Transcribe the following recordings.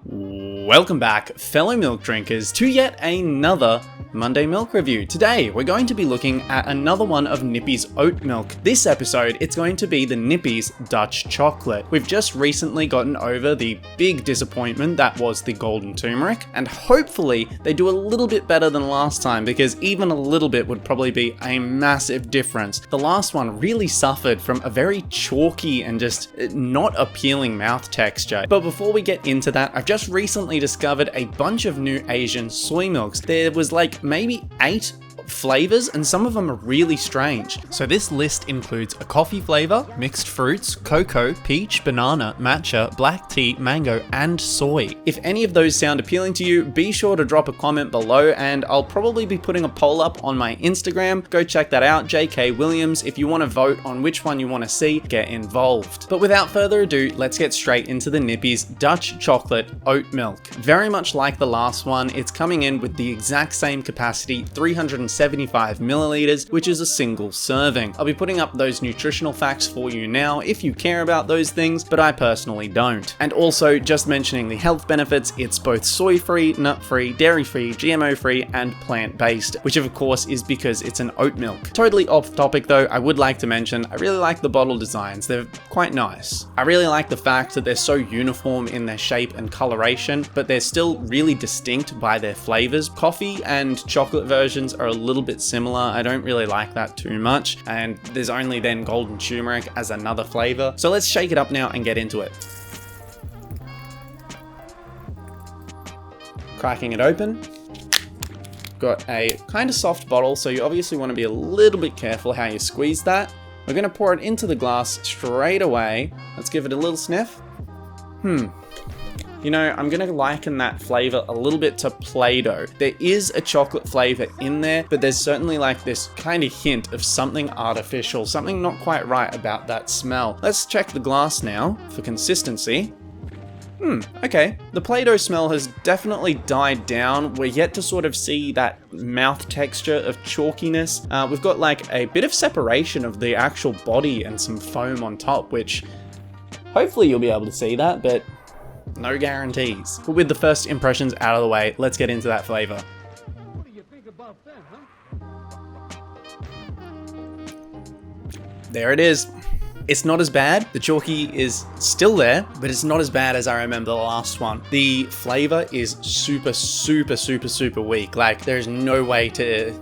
Welcome back, fellow milk drinkers, to yet another Monday Milk Review. Today, we're going to be looking at another one of Nippy's oat milk. This episode, it's going to be the Nippy's Dutch chocolate. We've just recently gotten over the big disappointment that was the golden turmeric, and hopefully they do a little bit better than last time, because even a little bit would probably be a massive difference. The last one really suffered from a very chalky and just not appealing mouth texture. But before we get into that, I've just recently discovered a bunch of new Asian soy milks. There was like maybe 8 flavors, and some of them are really strange. So this list includes a coffee flavor, mixed fruits, cocoa, peach, banana, matcha, black tea, mango, and soy. If any of those sound appealing to you, be sure to drop a comment below, and I'll probably be putting a poll up on my Instagram. Go check that out, JayKayWilliams. If you want to vote on which one you want to see, get involved. But without further ado, let's get straight into the Nippy's Dutch chocolate oat milk. Very much like the last one, it's coming in with the exact same capacity, 375 milliliters, which is a single serving. I'll be putting up those nutritional facts for you now if you care about those things, but I personally don't. And also, just mentioning the health benefits, it's both soy-free, nut-free, dairy-free, GMO-free, and plant-based, which of course is because it's an oat milk. Totally off topic though, I would like to mention, I really like the bottle designs. They're quite nice. I really like the fact that they're so uniform in their shape and coloration, but they're still really distinct by their flavors. Coffee and chocolate versions are a little bit similar. I don't really like that too much, and there's only then golden turmeric as another flavor. So let's shake it up now and get into it. Cracking it open. Got a kind of soft bottle, so you obviously want to be a little bit careful how you squeeze that. We're going to pour it into the glass straight away. Let's give it a little sniff. You know, I'm going to liken that flavor a little bit to Play-Doh. There is a chocolate flavor in there, but there's certainly like this kind of hint of something artificial, something not quite right about that smell. Let's check the glass now for consistency. Okay. The Play-Doh smell has definitely died down. We're yet to sort of see that mouth texture of chalkiness. We've got like a bit of separation of the actual body and some foam on top, which hopefully you'll be able to see that, but no guarantees. But with the first impressions out of the way, let's get into that flavor. What do you think about that, huh? There it is. It's not as bad. The chalky is still there, but it's not as bad as I remember the last one. The flavor is super weak. Like, there's no way to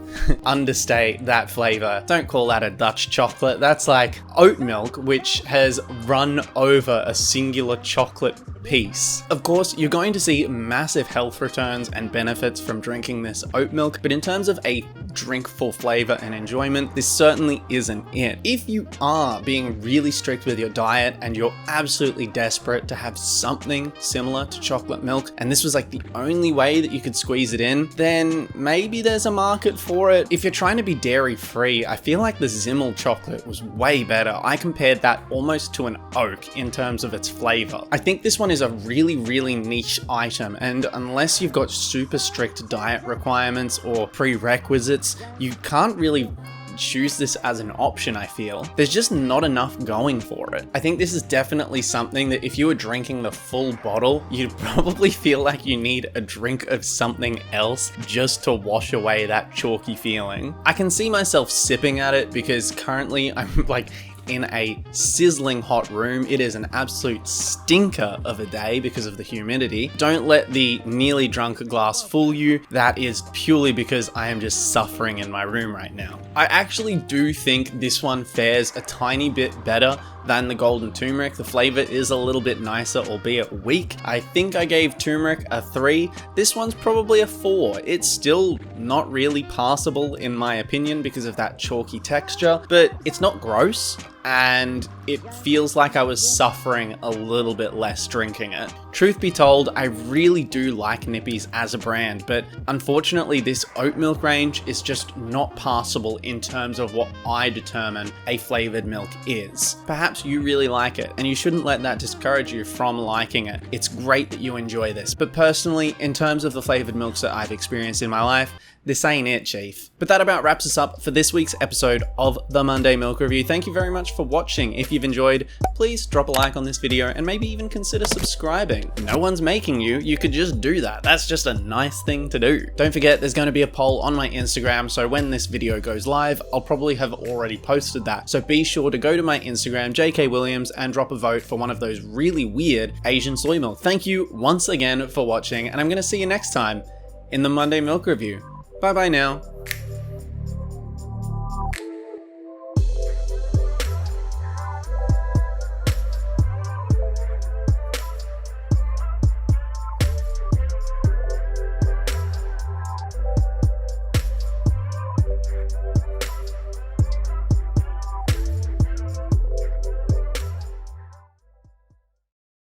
understate that flavor. Don't call that a Dutch chocolate. That's like oat milk, which has run over a singular chocolate piece. Of course, you're going to see massive health returns and benefits from drinking this oat milk, but in terms of a drink for flavor and enjoyment, this certainly isn't it. If you are being really strict with your diet and you're absolutely desperate to have something similar to chocolate milk, and this was like the only way that you could squeeze it in, then maybe there's a market for it. If you're trying to be dairy free, I feel like the Zimmel chocolate was way better. I compared that almost to an oak in terms of its flavor. I think this one is a really niche item, and unless you've got super strict diet requirements or prerequisites, you can't really choose this as an option. I feel there's just not enough going for it. I think this is definitely something that if you were drinking the full bottle, you'd probably feel like you need a drink of something else just to wash away that chalky feeling. I can see myself sipping at it because currently I'm like in a sizzling hot room. It is an absolute stinker of a day because of the humidity. Don't let the nearly drunk glass fool you. That is purely because I am just suffering in my room right now. I actually do think this one fares a tiny bit better than the golden turmeric. The flavor is a little bit nicer, albeit weak. I think I gave turmeric a 3. This one's probably a 4. It's still not really passable in my opinion because of that chalky texture, but it's not gross, and it feels like I was suffering a little bit less drinking it. Truth be told, I really do like Nippy's as a brand, but unfortunately this oat milk range is just not passable in terms of what I determine a flavored milk is. Perhaps you really like it, and you shouldn't let that discourage you from liking it. It's great that you enjoy this, but personally, in terms of the flavored milks that I've experienced in my life, this ain't it, chief. But that about wraps us up for this week's episode of the Monday Milk Review. Thank you very much for watching. If you've enjoyed, please drop a like on this video and maybe even consider subscribing. nothing. No one's making you. You could just do that. That's just a nice thing to do. Don't forget, there's going to be a poll on my Instagram, so when this video goes live, I'll probably have already posted that. So be sure to go to my Instagram, JayKayWilliams, and drop a vote for one of those really weird Asian soy milk. Thank you once again for watching, and I'm going to see you next time in the Monday Milk Review. Bye bye now.